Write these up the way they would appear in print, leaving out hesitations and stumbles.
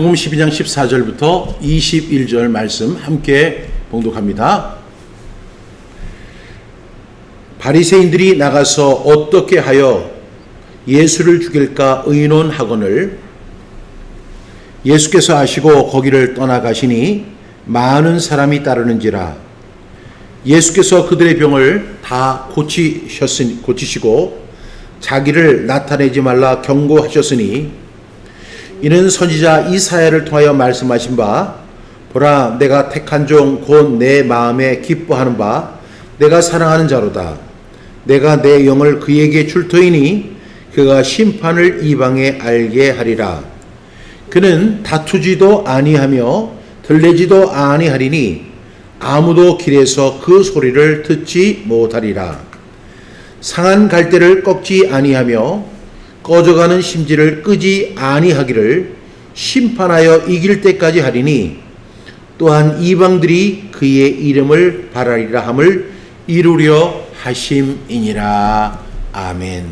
요한복음 12장 14절부터 21절 말씀 함께 봉독합니다. 바리새인들이 나가서 어떻게 하여 예수를 죽일까 의논하거늘 예수께서 아시고 거기를 떠나가시니 많은 사람이 따르는지라. 예수께서 그들의 병을 다 고치시고 자기를 나타내지 말라 경고하셨으니 이는 선지자 이사야를 통하여 말씀하신 바 보라 내가 택한 종 곧 내 마음에 기뻐하는 바 내가 사랑하는 자로다. 내가 내 영을 그에게 줄 터이니 그가 심판을 이방에 알게 하리라. 그는 다투지도 아니하며 들레지도 아니하리니 아무도 길에서 그 소리를 듣지 못하리라. 상한 갈대를 꺾지 아니하며 꺼져가는 심지를 끄지 아니하기를 심판하여 이길 때까지 하리니 또한 이방들이 그의 이름을 바라리라 함을 이루려 하심이니라. 아멘.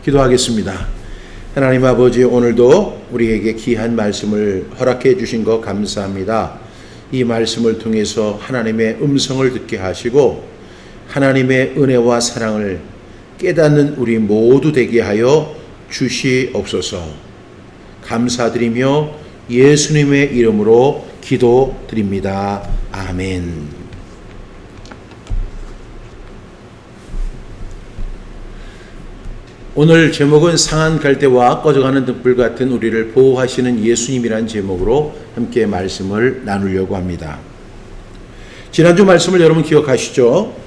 기도하겠습니다. 하나님 아버지, 오늘도 우리에게 귀한 말씀을 허락해 주신 것 감사합니다. 이 말씀을 통해서 하나님의 음성을 듣게 하시고 하나님의 은혜와 사랑을 깨닫는 우리 모두 되게 하여 주시옵소서. 감사드리며 예수님의 이름으로 기도드립니다. 아멘. 오늘 제목은 상한 갈대와 꺼져가는 등불 같은 우리를 보호하시는 예수님이란 제목으로 함께 말씀을 나누려고 합니다. 지난주 말씀을 여러분 기억하시죠?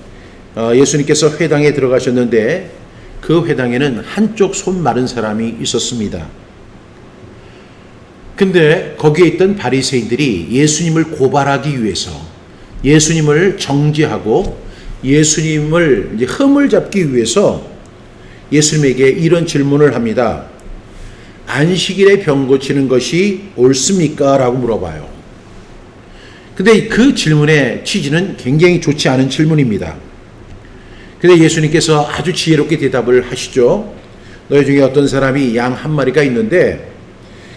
예수님께서 회당에 들어가셨는데 그 회당에는 한쪽 손 마른 사람이 있었습니다. 근데 거기에 있던 바리새인들이 예수님을 고발하기 위해서 예수님을 정죄하고 예수님을 이제 흠을 잡기 위해서 예수님에게 이런 질문을 합니다. 안식일에 병 고치는 것이 옳습니까? 라고 물어봐요. 근데 그 질문의 취지는 굉장히 좋지 않은 질문입니다. 근데 예수님께서 아주 지혜롭게 대답을 하시죠. 너희 중에 어떤 사람이 양 한 마리가 있는데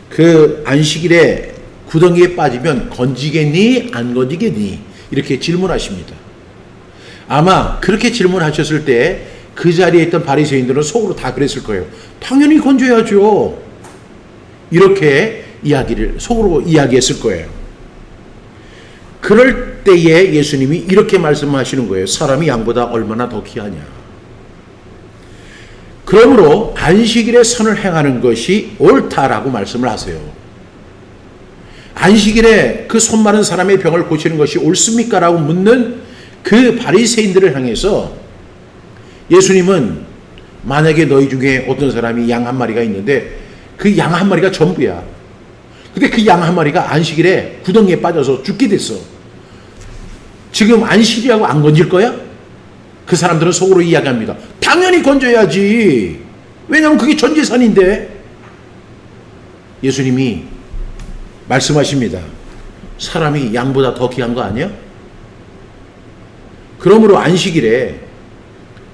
그 안식일에 구덩이에 빠지면 건지겠니? 안 건지겠니? 이렇게 질문하십니다. 아마 그렇게 질문하셨을 때 그 자리에 있던 바리새인들은 속으로 다 그랬을 거예요. 당연히 건져야죠. 이렇게 속으로 이야기했을 거예요. 그럴 때에 예수님이 이렇게 말씀하시는 거예요. 사람이 양보다 얼마나 더 귀하냐. 그러므로 안식일에 선을 행하는 것이 옳다라고 말씀을 하세요. 안식일에 그 손 마른 사람의 병을 고치는 것이 옳습니까? 라고 묻는 그 바리새인들을 향해서 예수님은 만약에 너희 중에 어떤 사람이 양 한 마리가 있는데 그 양 한 마리가 전부야. 근데 그 양 한 마리가 안식일에 구덩이에 빠져서 죽게 됐어. 지금 안식일이라고 안 건질 거야? 그 사람들은 속으로 이야기합니다. 당연히 건져야지. 왜냐하면 그게 전 재산인데. 예수님이 말씀하십니다. 사람이 양보다 더 귀한 거 아니야? 그러므로 안식일에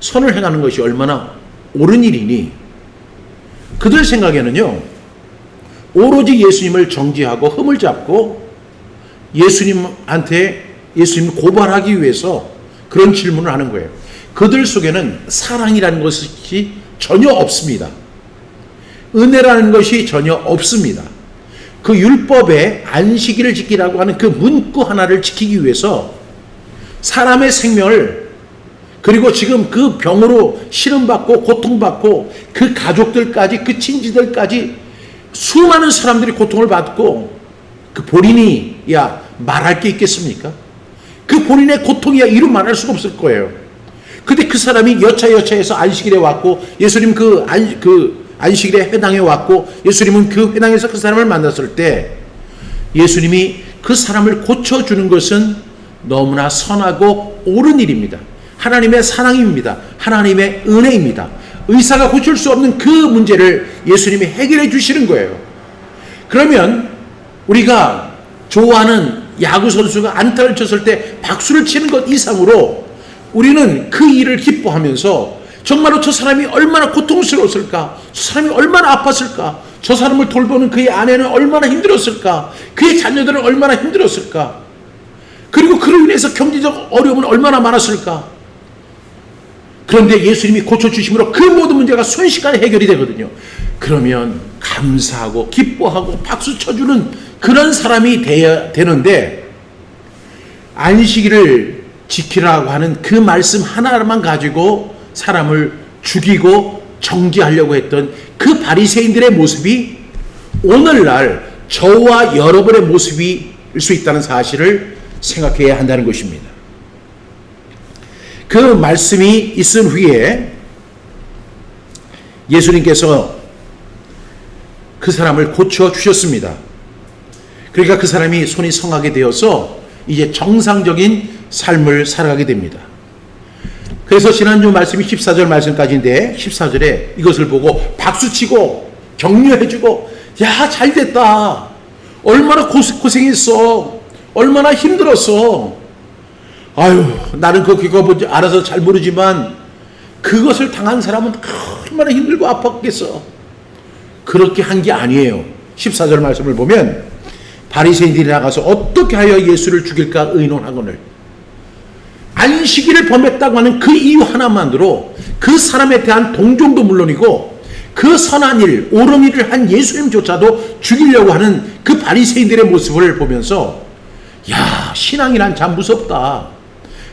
선을 행하는 것이 얼마나 옳은 일이니? 그들 생각에는요, 오로지 예수님을 정죄하고 흠을 잡고 예수님을 고발하기 위해서 그런 질문을 하는 거예요. 그들 속에는 사랑이라는 것이 전혀 없습니다. 은혜라는 것이 전혀 없습니다. 그 율법에 안식일을 지키라고 하는 그 문구 하나를 지키기 위해서 사람의 생명을, 그리고 지금 그 병으로 시름받고 고통받고 그 가족들까지, 그 친지들까지 수많은 사람들이 고통을 받고 그 본인이 말할 게 있겠습니까? 그 본인의 고통이야 이루 말할 수가 없을 거예요. 근데 그 사람이 여차여차해서 안식일에 왔고 예수님 그 안식일에 회당에 왔고 예수님은 그 회당에서 그 사람을 만났을 때 예수님이 그 사람을 고쳐주는 것은 너무나 선하고 옳은 일입니다. 하나님의 사랑입니다. 하나님의 은혜입니다. 의사가 고칠 수 없는 그 문제를 예수님이 해결해 주시는 거예요. 그러면 우리가 좋아하는 야구 선수가 안타를 쳤을 때 박수를 치는 것 이상으로 우리는 그 일을 기뻐하면서 정말로 저 사람이 얼마나 고통스러웠을까? 저 사람이 얼마나 아팠을까? 저 사람을 돌보는 그의 아내는 얼마나 힘들었을까? 그의 자녀들은 얼마나 힘들었을까? 그리고 그로 인해서 경제적 어려움은 얼마나 많았을까? 그런데 예수님이 고쳐주심으로 그 모든 문제가 순식간에 해결이 되거든요. 그러면 감사하고 기뻐하고 박수 쳐주는 그런 사람이 돼야 되는데, 안식일을 지키라고 하는 그 말씀 하나만 가지고 사람을 죽이고 정죄하려고 했던 그 바리새인들의 모습이 오늘날 저와 여러분의 모습일 수 있다는 사실을 생각해야 한다는 것입니다. 그 말씀이 있은 후에 예수님께서 그 사람을 고쳐주셨습니다. 그러니까 그 사람이 손이 성하게 되어서 이제 정상적인 삶을 살아가게 됩니다. 그래서 지난주 말씀이 14절 말씀까지인데 14절에 이것을 보고 박수치고 격려해주고, 야, 잘됐다, 얼마나 고생했어, 얼마나 힘들었어, 아유, 나는 그거 뭔지 알아서 잘 모르지만 그것을 당한 사람은 얼마나 힘들고 아팠겠어. 그렇게 한 게 아니에요. 14절 말씀을 보면 바리새인들이 나가서 어떻게 하여 예수를 죽일까 의논하거늘 안식일을 범했다고 하는 그 이유 하나만으로 그 사람에 대한 동정도 물론이고 그 선한 일, 옳은 일을 한 예수님조차도 죽이려고 하는 그 바리새인들의 모습을 보면서, 야, 신앙이란 참 무섭다.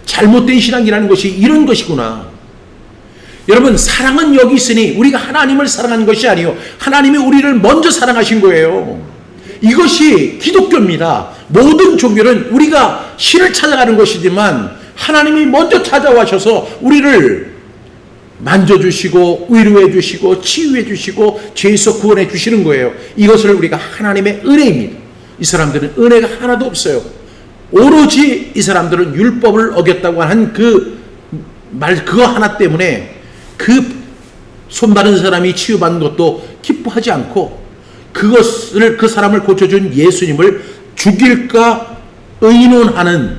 잘못된 신앙이라는 것이 이런 것이구나. 여러분, 사랑은 여기 있으니 우리가 하나님을 사랑하는 것이 아니요, 하나님이 우리를 먼저 사랑하신 거예요. 이것이 기독교입니다. 모든 종교는 우리가 신을 찾아가는 것이지만 하나님이 먼저 찾아와셔서 우리를 만져주시고 위로해 주시고 치유해 주시고 죄에서 구원해 주시는 거예요. 이것을 우리가 하나님의 은혜입니다. 이 사람들은 은혜가 하나도 없어요. 오로지 이 사람들은 율법을 어겼다고 한 그거 하나 때문에 그 손바른 사람이 치유받는 것도 기뻐하지 않고 그 사람을 고쳐준 예수님을 죽일까 의논하는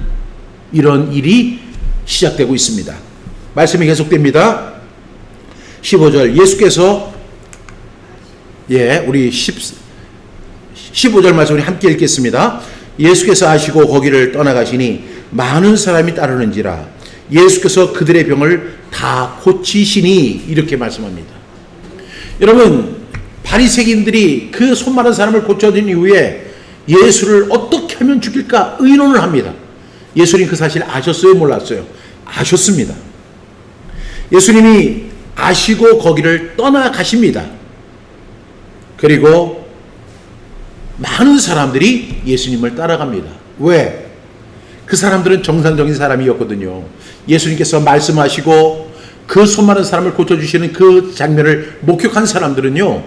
이런 일이 시작되고 있습니다. 말씀이 계속됩니다. 15절 예수께서 우리 15절 말씀 우리 함께 읽겠습니다. 예수께서 아시고 거기를 떠나가시니 많은 사람이 따르는지라 예수께서 그들의 병을 다 고치시니 이렇게 말씀합니다. 여러분, 바리새인들이 그 손 마른 사람을 고쳐준 이후에 예수를 어떻게 하면 죽일까 의논을 합니다. 예수님 그 사실 아셨어요? 몰랐어요? 아셨습니다. 예수님이 아시고 거기를 떠나가십니다. 그리고 많은 사람들이 예수님을 따라갑니다. 왜? 그 사람들은 정상적인 사람이었거든요. 예수님께서 말씀하시고 그 손 마른 사람을 고쳐주시는 그 장면을 목격한 사람들은요,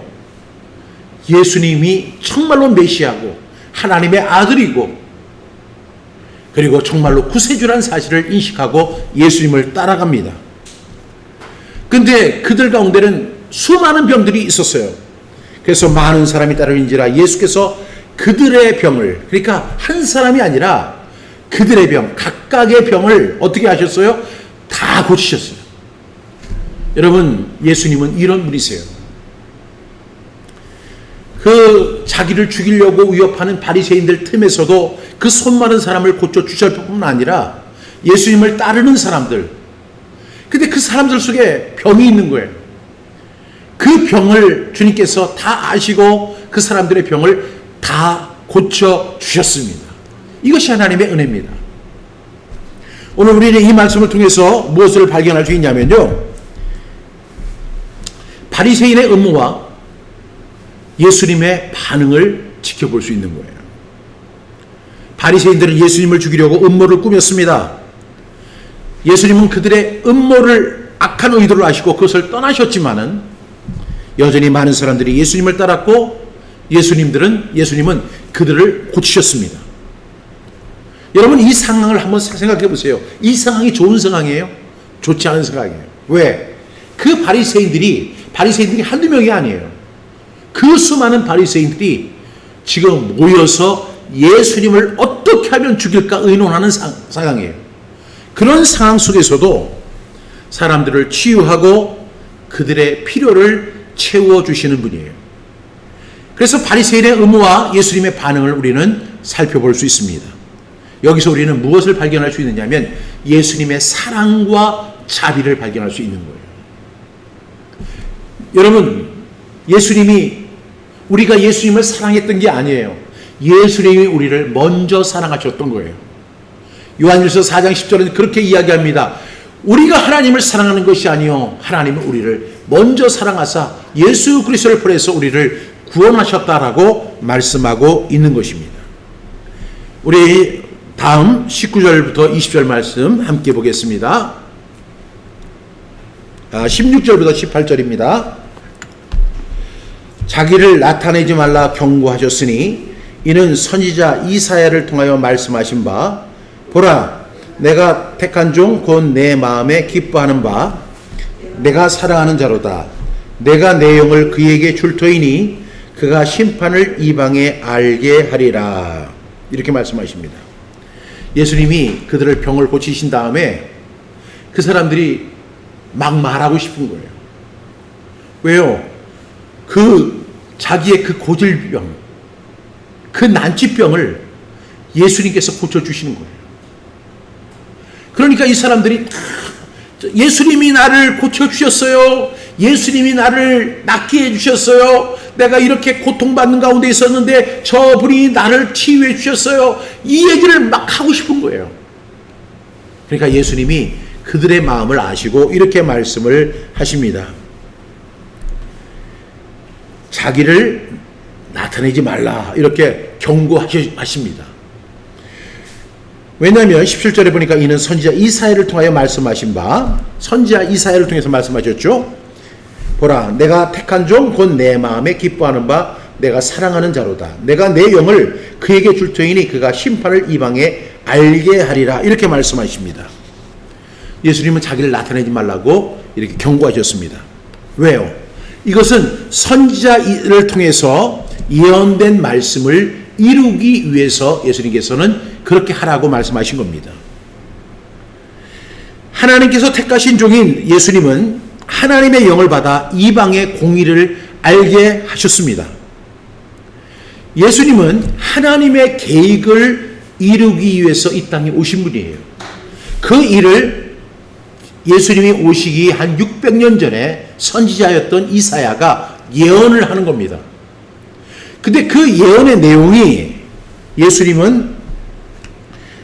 예수님이 정말로 메시아고 하나님의 아들이고 그리고 정말로 구세주라는 사실을 인식하고 예수님을 따라갑니다. 근데 그들 가운데는 수많은 병들이 있었어요. 그래서 많은 사람이 따르는지라 예수께서 그들의 병을, 그러니까 한 사람이 아니라 그들의 병, 각각의 병을 어떻게 하셨어요? 다 고치셨어요. 여러분, 예수님은 이런 분이세요. 그 자기를 죽이려고 위협하는 바리새인들 틈에서도 그 손 마른 사람을 고쳐주실 뿐만 아니라 예수님을 따르는 사람들, 근데 그 사람들 속에 병이 있는 거예요. 그 병을 주님께서 다 아시고 그 사람들의 병을 다 고쳐주셨습니다. 이것이 하나님의 은혜입니다. 오늘 우리는 이 말씀을 통해서 무엇을 발견할 수 있냐면요, 바리새인의 음모와 예수님의 반응을 지켜볼 수 있는 거예요. 바리새인들은 예수님을 죽이려고 음모를 꾸몄습니다. 예수님은 그들의 음모를, 악한 의도를 아시고 그것을 떠나셨지만은 여전히 많은 사람들이 예수님을 따랐고 예수님은 그들을 고치셨습니다. 여러분, 이 상황을 한번 생각해 보세요. 이 상황이 좋은 상황이에요? 좋지 않은 상황이에요. 왜? 그 바리새인들이 한두 명이 아니에요. 그 수많은 바리새인들이 지금 모여서 예수님을 어떻게 하면 죽일까 의논하는 상황이에요. 그런 상황 속에서도 사람들을 치유하고 그들의 필요를 채워주시는 분이에요. 그래서 바리새인의 의무와 예수님의 반응을 우리는 살펴볼 수 있습니다. 여기서 우리는 무엇을 발견할 수 있느냐면 예수님의 사랑과 자비를 발견할 수 있는 거예요. 여러분, 우리가 예수님을 사랑했던 게 아니에요. 예수님이 우리를 먼저 사랑하셨던 거예요. 요한일서 4장 10절은 그렇게 이야기합니다. 우리가 하나님을 사랑하는 것이 아니요 하나님은 우리를 먼저 사랑하사 예수 그리스도를 보내서 우리를 구원하셨다라고 말씀하고 있는 것입니다. 우리 다음 19절부터 20절 말씀 함께 보겠습니다. 16절부터 18절입니다. 자기를 나타내지 말라 경고하셨으니 이는 선지자 이사야를 통하여 말씀하신 바 보라 내가 택한 종 곧 내 마음에 기뻐하는 바 내가 사랑하는 자로다. 내가 내 영을 그에게 줄 터이니 그가 심판을 이방에 알게 하리라. 이렇게 말씀하십니다. 예수님이 그들을 병을 고치신 다음에 그 사람들이 막 말하고 싶은 거예요. 왜요? 자기의 그 고질병, 그 난치병을 예수님께서 고쳐주시는 거예요. 그러니까 이 사람들이 예수님이 나를 고쳐주셨어요. 예수님이 나를 낫게 해주셨어요. 내가 이렇게 고통받는 가운데 있었는데 저분이 나를 치유해 주셨어요. 이 얘기를 막 하고 싶은 거예요. 그러니까 예수님이 그들의 마음을 아시고 이렇게 말씀을 하십니다. 자기를 나타내지 말라 이렇게 경고하십니다. 왜냐하면 17절에 보니까 이는 선지자 이사야를 통하여 말씀하신 바 선지자 이사야를 통해서 말씀하셨죠. 보라 내가 택한 종 곧 내 마음에 기뻐하는 바 내가 사랑하는 자로다. 내가 내 영을 그에게 줄 터이니 그가 심판을 이방에 알게 하리라. 이렇게 말씀하십니다. 예수님은 자기를 나타내지 말라고 이렇게 경고하셨습니다. 왜요? 이것은 선지자를 통해서 예언된 말씀을 이루기 위해서 예수님께서는 그렇게 하라고 말씀하신 겁니다. 하나님께서 택하신 종인 예수님은 하나님의 영을 받아 이방의 공의를 알게 하셨습니다. 예수님은 하나님의 계획을 이루기 위해서 이 땅에 오신 분이에요. 그 일을 예수님이 오시기 한 600년 전에 선지자였던 이사야가 예언을 하는 겁니다. 근데 그 예언의 내용이 예수님은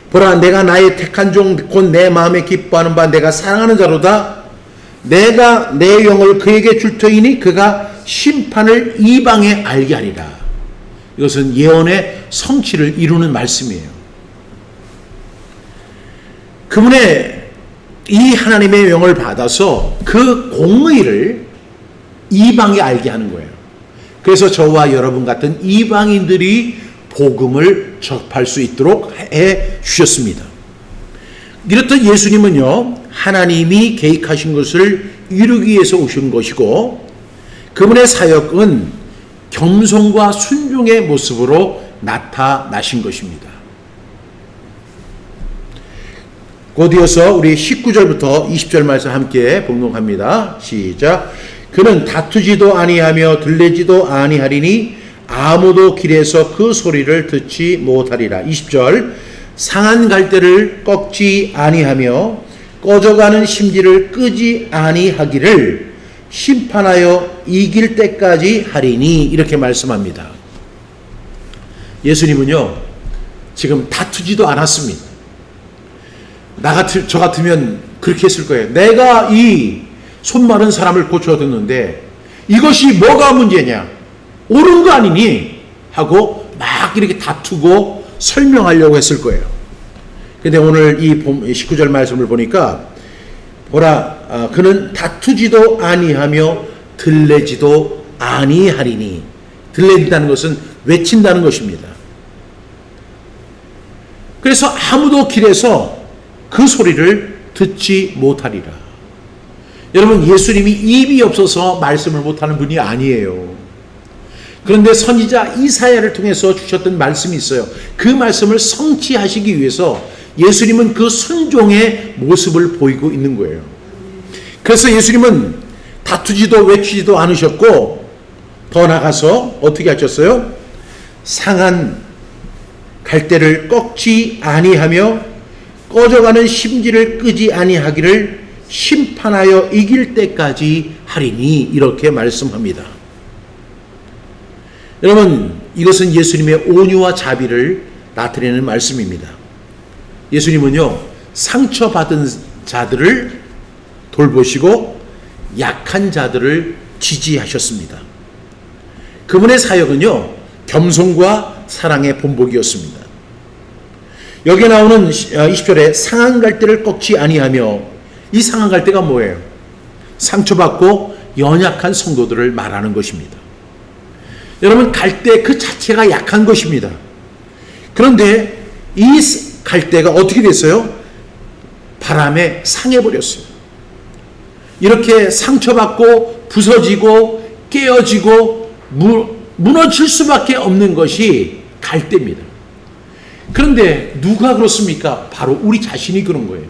보라 내가 나의 택한 종 곧 내 마음에 기뻐하는 바 내가 사랑하는 자로다. 내가 내 영을 그에게 줄 터이니 그가 심판을 이방에 알게 하리라. 이것은 예언의 성취를 이루는 말씀이에요. 그분의 이 하나님의 영을 받아서 그 공의를 이방에 알게 하는 거예요. 그래서 저와 여러분 같은 이방인들이 복음을 접할 수 있도록 해 주셨습니다. 이렇듯 예수님은요, 하나님이 계획하신 것을 이루기 위해서 오신 것이고, 그분의 사역은 겸손과 순종의 모습으로 나타나신 것입니다. 곧 이어서 우리 19절부터 20절 말씀 함께 봉독합니다. 시작. 그는 다투지도 아니하며 들레지도 아니하리니 아무도 길에서 그 소리를 듣지 못하리라. 20절. 상한 갈대를 꺾지 아니하며 꺼져가는 심지를 끄지 아니하기를 심판하여 이길 때까지 하리니. 이렇게 말씀합니다. 예수님은요, 지금 다투지도 않았습니다. 저 같으면 그렇게 했을 거예요. 내가 이 손 마른 사람을 고쳐줬는데 이것이 뭐가 문제냐? 옳은 거 아니니? 하고 막 이렇게 다투고 설명하려고 했을 거예요. 근데 오늘 이 19절 말씀을 보니까 보라, 그는 다투지도 아니하며 들레지도 아니하리니. 들레진다는 것은 외친다는 것입니다. 그래서 아무도 길에서 그 소리를 듣지 못하리라. 여러분, 예수님이 입이 없어서 말씀을 못하는 분이 아니에요. 그런데 선지자 이사야를 통해서 주셨던 말씀이 있어요. 그 말씀을 성취하시기 위해서 예수님은 그 순종의 모습을 보이고 있는 거예요. 그래서 예수님은 다투지도 외치지도 않으셨고 더 나가서 어떻게 하셨어요? 상한 갈대를 꺾지 아니하며 꺼져가는 심지를 끄지 아니하기를 심판하여 이길 때까지 하리니, 이렇게 말씀합니다. 여러분, 이것은 예수님의 온유와 자비를 나타내는 말씀입니다. 예수님은요, 상처받은 자들을 돌보시고 약한 자들을 지지하셨습니다. 그분의 사역은요, 겸손과 사랑의 본보기였습니다. 여기에 나오는 20절에 상한 갈대를 꺾지 아니하며, 이 상한 갈대가 뭐예요? 상처받고 연약한 성도들을 말하는 것입니다. 여러분, 갈대 그 자체가 약한 것입니다. 그런데 이 갈대가 어떻게 됐어요? 바람에 상해버렸어요. 이렇게 상처받고 부서지고 깨어지고 무너질 수밖에 없는 것이 갈대입니다. 그런데 누가 그렇습니까? 바로 우리 자신이 그런 거예요.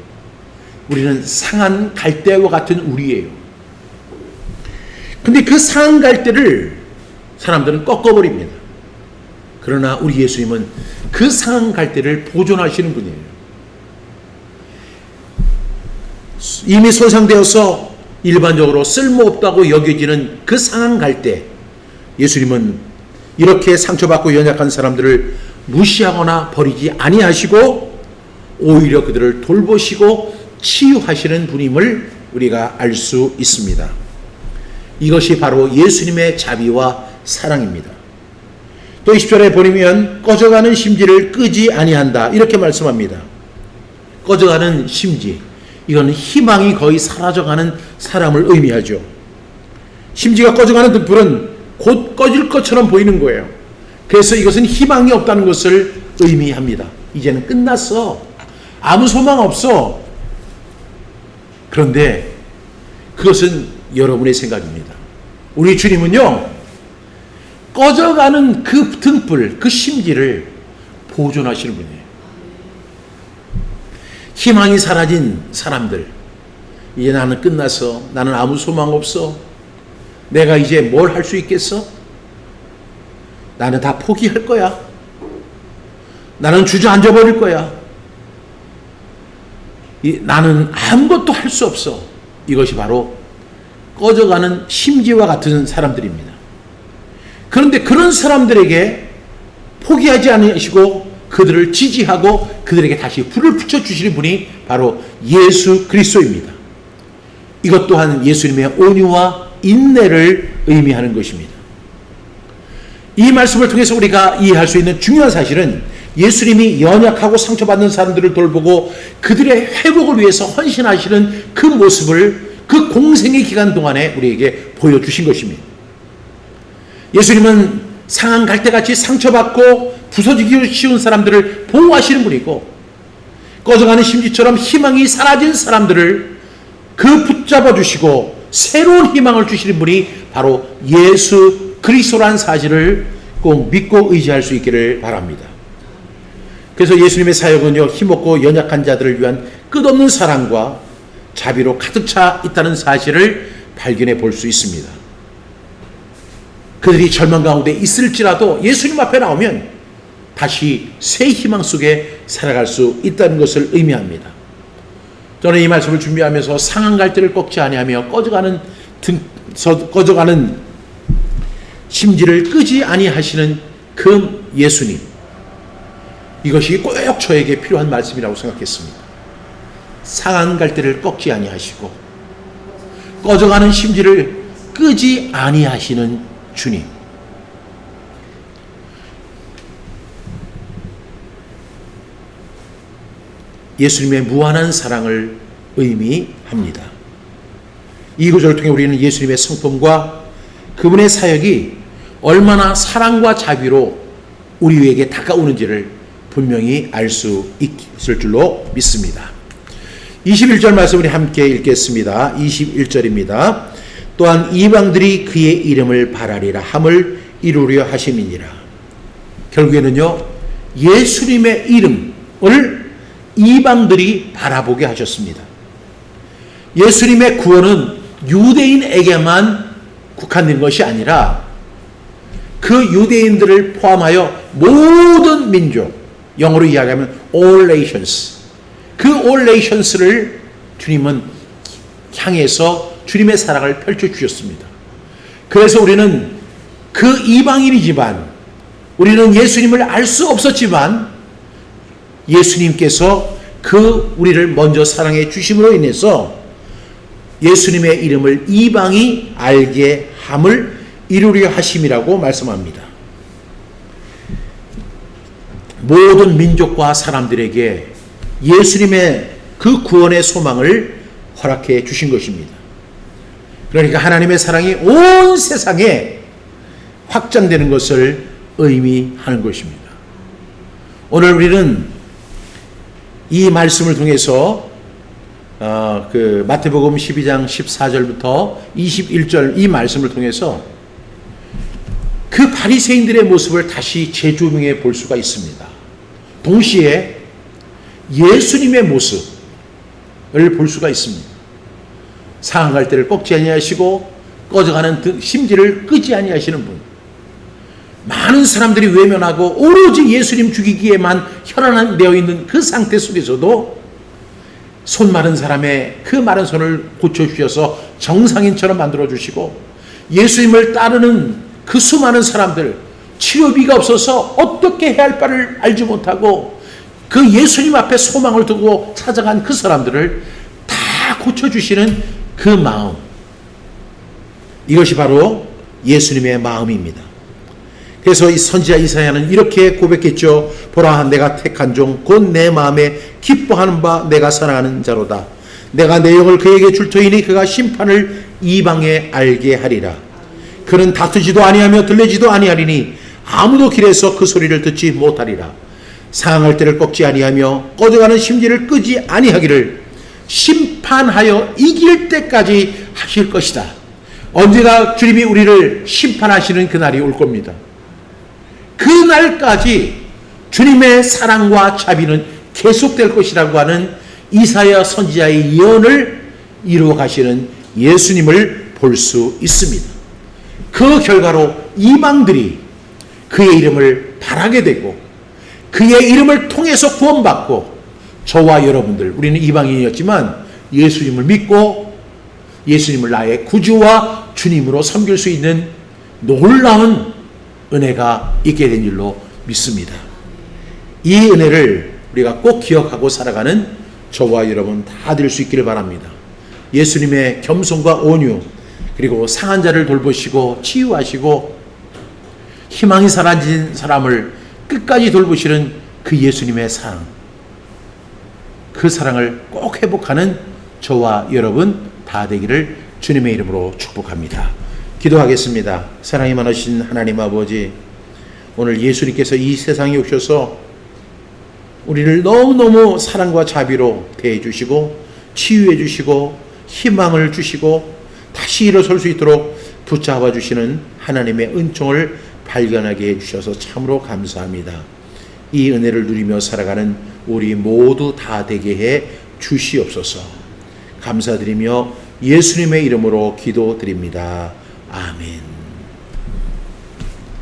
우리는 상한 갈대와 같은 우리예요. 근데 그 상한 갈대를 사람들은 꺾어버립니다. 그러나 우리 예수님은 그 상한 갈대를 보존하시는 분이에요. 이미 손상되어서 일반적으로 쓸모없다고 여겨지는 그 상한 갈대, 예수님은 이렇게 상처받고 연약한 사람들을 무시하거나 버리지 아니하시고 오히려 그들을 돌보시고 치유하시는 분임을 우리가 알 수 있습니다. 이것이 바로 예수님의 자비와 사랑입니다. 또 20절에 보면 꺼져가는 심지를 끄지 아니한다, 이렇게 말씀합니다. 꺼져가는 심지, 이건 희망이 거의 사라져가는 사람을 의미하죠. 심지가 꺼져가는 등불은 곧 꺼질 것처럼 보이는 거예요. 그래서 이것은 희망이 없다는 것을 의미합니다. 이제는 끝났어. 아무 소망 없어. 그런데 그것은 여러분의 생각입니다. 우리 주님은요, 꺼져가는 그 등불, 그 심지를 보존하시는 분이에요. 희망이 사라진 사람들, 이제 나는 끝났어. 나는 아무 소망 없어. 내가 이제 뭘 할 수 있겠어? 나는 다 포기할 거야. 나는 주저앉아 버릴 거야. 나는 아무것도 할 수 없어. 이것이 바로 꺼져가는 심지와 같은 사람들입니다. 그런데 그런 사람들에게 포기하지 않으시고 그들을 지지하고 그들에게 다시 불을 붙여주시는 분이 바로 예수 그리스도입니다. 이것 또한 예수님의 온유와 인내를 의미하는 것입니다. 이 말씀을 통해서 우리가 이해할 수 있는 중요한 사실은 예수님이 연약하고 상처받는 사람들을 돌보고 그들의 회복을 위해서 헌신하시는 그 모습을 그 공생의 기간 동안에 우리에게 보여주신 것입니다. 예수님은 상한 갈대같이 상처받고 부서지기 쉬운 사람들을 보호하시는 분이고, 꺼져가는 심지처럼 희망이 사라진 사람들을 그 붙잡아 주시고 새로운 희망을 주시는 분이 바로 예수 그리스도라는 사실을 꼭 믿고 의지할 수 있기를 바랍니다. 그래서 예수님의 사역은요, 힘없고 연약한 자들을 위한 끝없는 사랑과 자비로 가득 차 있다는 사실을 발견해 볼 수 있습니다. 그들이 절망 가운데 있을지라도 예수님 앞에 나오면 다시 새 희망 속에 살아갈 수 있다는 것을 의미합니다. 저는 이 말씀을 준비하면서 상한 갈대를 꺾지 아니하며 꺼져가는 심지를 끄지 아니하시는 그 예수님, 이것이 꼭 저에게 필요한 말씀이라고 생각했습니다. 상한 갈대를 꺾지 아니하시고 꺼져가는 심지를 끄지 아니하시는 주님, 예수님의 무한한 사랑을 의미합니다. 이 구절을 통해 우리는 예수님의 성품과 그분의 사역이 얼마나 사랑과 자비로 우리에게 다가오는지를 분명히 알 수 있을 줄로 믿습니다. 21절 말씀 우리 함께 읽겠습니다. 21절입니다. 또한 이방들이 그의 이름을 바라리라 함을 이루려 하심이니라. 결국에는요, 예수님의 이름을 이방들이 바라보게 하셨습니다. 예수님의 구원은 유대인에게만 국한된 것이 아니라 그 유대인들을 포함하여 모든 민족, 영어로 이야기하면 all nations, 그 all nations를 주님은 향해서 주님의 사랑을 펼쳐주셨습니다. 그래서 우리는 그 이방인이지만, 우리는 예수님을 알 수 없었지만 예수님께서 그 우리를 먼저 사랑해 주심으로 인해서 예수님의 이름을 이방이 알게 함을 이루려 하심이라고 말씀합니다. 모든 민족과 사람들에게 예수님의 그 구원의 소망을 허락해 주신 것입니다. 그러니까 하나님의 사랑이 온 세상에 확장되는 것을 의미하는 것입니다. 오늘 우리는 이 말씀을 통해서 마태복음 12장 14절부터 21절 이 말씀을 통해서 그 바리새인들의 모습을 다시 재조명해 볼 수가 있습니다. 동시에 예수님의 모습을 볼 수가 있습니다. 상한 때를 꺾지 아니하시고 꺼져가는 심지를 끄지 아니하시는 분. 많은 사람들이 외면하고 오로지 예수님 죽이기에만 혈안되어 있는 그 상태 속에서도 손 마른 사람의 그 마른 손을 고쳐주셔서 정상인처럼 만들어주시고, 예수님을 따르는 그 수많은 사람들, 치료비가 없어서 어떻게 해야 할 바를 알지 못하고 그 예수님 앞에 소망을 두고 찾아간 그 사람들을 다 고쳐주시는 그 마음, 이것이 바로 예수님의 마음입니다. 그래서 이 선지자 이사야는 이렇게 고백했죠. 보라, 내가 택한 종 곧 내 마음에 기뻐하는 바 내가 사랑하는 자로다. 내가 내 영을 그에게 줄 터이니 그가 심판을 이방에 알게 하리라. 그는 다투지도 아니하며 들리지도 아니하리니 아무도 길에서 그 소리를 듣지 못하리라. 상할 때를 꺾지 아니하며 꺼져가는 심지를 끄지 아니하기를 심판하여 이길 때까지 하실 것이다. 언제가 주님이 우리를 심판하시는 그날이 올 겁니다. 그날까지 주님의 사랑과 자비는 계속될 것이라고 하는 이사야 선지자의 예언을 이루어 가시는 예수님을 볼 수 있습니다. 그 결과로 이방들이 그의 이름을 바라게 되고 그의 이름을 통해서 구원받고, 저와 여러분들, 우리는 이방인이었지만 예수님을 믿고 예수님을 나의 구주와 주님으로 섬길 수 있는 놀라운 은혜가 있게 된 줄로 믿습니다. 이 은혜를 우리가 꼭 기억하고 살아가는 저와 여러분 다 될 수 있기를 바랍니다. 예수님의 겸손과 온유, 그리고 상한 자를 돌보시고 치유하시고 희망이 사라진 사람을 끝까지 돌보시는 그 예수님의 사랑, 그 사랑을 꼭 회복하는 저와 여러분 다 되기를 주님의 이름으로 축복합니다. 기도하겠습니다. 사랑이 많으신 하나님 아버지, 오늘 예수님께서 이 세상에 오셔서 우리를 너무너무 사랑과 자비로 대해주시고 치유해 주시고 희망을 주시고 다시 일어설 수 있도록 붙잡아 주시는 하나님의 은총을 발견하게 해주셔서 참으로 감사합니다. 이 은혜를 누리며 살아가는 우리 모두 다 되게 해 주시옵소서. 감사드리며 예수님의 이름으로 기도드립니다. 아멘.